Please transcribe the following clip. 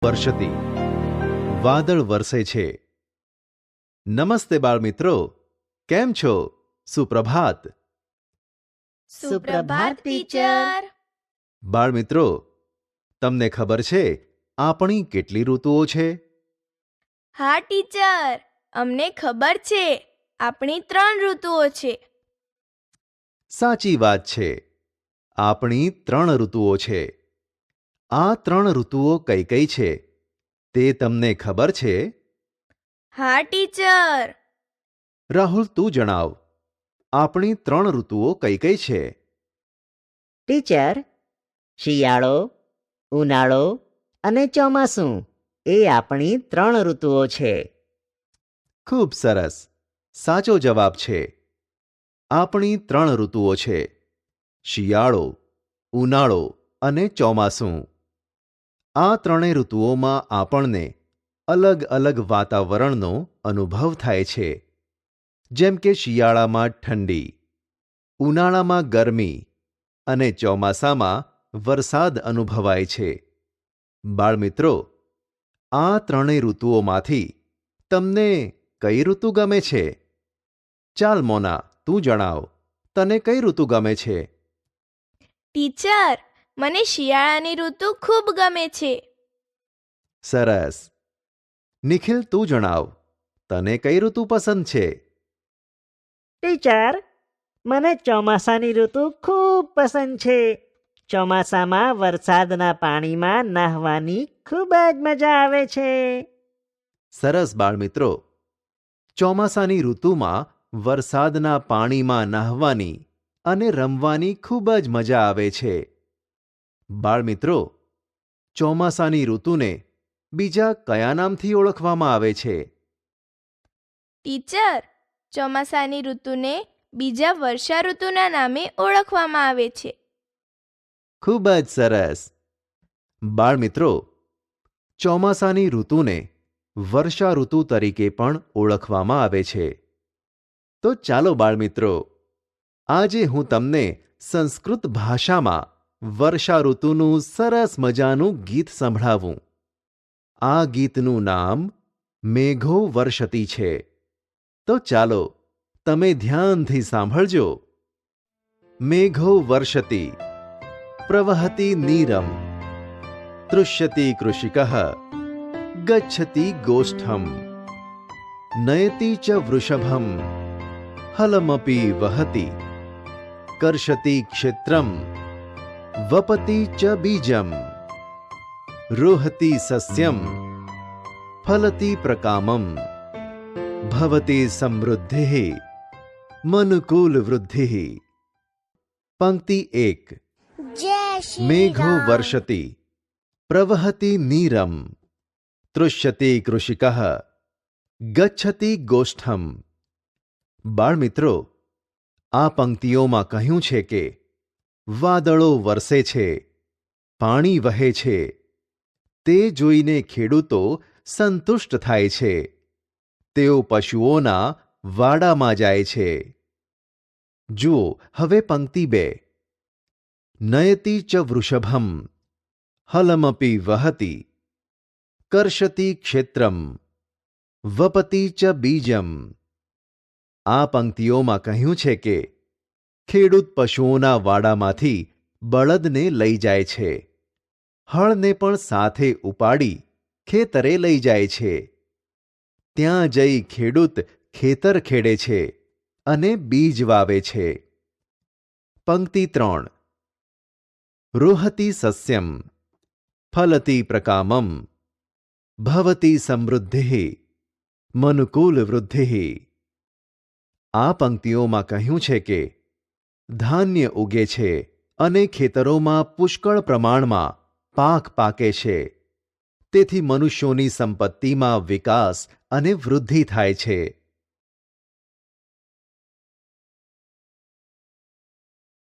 વર્ષતી વાદળ વરસે છે. નમસ્તે બાળમિત્રો, કેમ છો? સુપ્રભાત. સુપ્રભાત ટીચર. બાળમિત્રો, તમને ખબર છે આપણી કેટલી ઋતુઓ છે? હા ટીચર, અમને ખબર છે. આપણી 3 ઋતુઓ છે. સાચી વાત છે, આપણી 3 ઋતુઓ છે. આ 3 ઋતુઓ કઈ કઈ છે તે તમને ખબર છે? હા ટીચર. રાહુલ, તું જણાવ, આપણી 3 ઋતુઓ કઈ કઈ છે? ટીચર, શિયાળો, ઉનાળો અને ચોમાસું એ આપણી 3 ઋતુઓ છે. ખૂબ સરસ, સાચો જવાબ છે. આપણી 3 ઋતુઓ છે: શિયાળો, ઉનાળો અને ચોમાસું. આ 3 ઋતુઓમાં આપણને અલગ અલગ વાતાવરણનો અનુભવ થાય છે. જેમ કે શિયાળામાં ઠંડી, ઉનાળામાં ગરમી અને ચોમાસામાં વરસાદ અનુભવાય છે. બાળમિત્રો, આ 3 ઋતુઓમાંથી તમને કઈ ઋતુ ગમે છે? ચાલ મોના, તું જણાવ, તને કઈ ઋતુ ગમે છે? ટીચર, મને શિયાળાની ઋતુ ખૂબ ગમે છે. સરસ. નિખિલ, તું જણાવ, તને કઈ ઋતુ પસંદ છે? ટીચર, મને ચોમાસાની ઋતુ ખૂબ પસંદ છે. ચોમાસામાં વરસાદના પાણીમાં નાહવાની ખૂબ જ મજા આવે છે. સરસ બાળમિત્રો, ચોમાસાની ઋતુમાં વરસાદના પાણીમાં નાહવાની અને રમવાની ખૂબ જ મજા આવે છે. બાળમિત્રો, ચોમાસાની ઋતુને બીજા કયા નામથી ઓળખવામાં આવે છે? ટીચર, ચોમાસાની ઋતુને બીજા વર્ષા ઋતુના નામે ઓળખવામાં આવે છે. ખૂબ જ સરસ. બાળમિત્રો, ચોમાસાની ઋતુને વર્ષા ઋતુ તરીકે પણ ઓળખવામાં આવે છે. તો ચાલો બાળમિત્રો, આજે હું તમને સંસ્કૃત ભાષામાં વર્ષા ઋતુનું સરસ મજાનું ગીત સંભળાવું. આ ગીતનું નામ મેઘો વર્ષતી છે. તો ચાલો તમે ધ્યાનથી સાંભળજો. મેઘો વર્ષતી, પ્રવહતિ નીરમ, તૃષ્યતિ કૃષિકઃ, ગચ્છતિ ગોષ્ઠમ, નયતિ ચ વૃષભમ, હલમપી વહતિ, કર્ષતિ ક્ષેત્રમ, વપતિ ચ બીજમ, રોહતિ સસ્યમ, ફલતિ પ્રકામમ, ભવતિ સમૃદ્ધિઃ, મનુકૂલ વૃદ્ધિઃ. પંક્તિ 1. મેઘો વર્ષતી, પ્રવહતિ નીરમ, તૃષ્યતિ કૃષિકઃ, ગચ્છતિ ગોષ્ઠમ. બાળમિત્રો, આ પંક્તિઓમાં કહ્યું છે કે વાદળો વરસે છે, પાણી વહે છે. તે જોઈને ખેડૂતો સંતુષ્ટ થાય છે. તેઓ પશુઓના વાડામાં જાય છે. જુઓ હવે પંક્તિ 2. નયતિ ચ વૃષભમ, હલમપી વહતિ, કર્ષતિ ક્ષેત્રમ, વપતિ ચ બીજમ. આ પંક્તિઓમાં કહ્યું છે કે ખેડૂત પશુઓના વાડામાંથી બળદને લઈ જાય છે, હળને પણ સાથે ઉપાડી ખેતરે લઈ જાય છે. ત્યાં જઈ ખેડૂત ખેતર ખેડે છે અને બીજ વાવે છે. પંક્તિ 3. રોહતિ સસ્યમ, ફલતિ પ્રકામમ, ભવતિ સમૃદ્ધિઃ, મનુકૂલ વૃદ્ધિઃ. આ પંક્તિઓમાં કહ્યું છે કે ધાન્ય ઉગે છે અને ખેતરોમાં પુષ્કળ પ્રમાણમાં પાક પાકે છે. તેથી મનુષ્યોની સંપત્તિમાં વિકાસ અને વૃદ્ધિ થાય છે.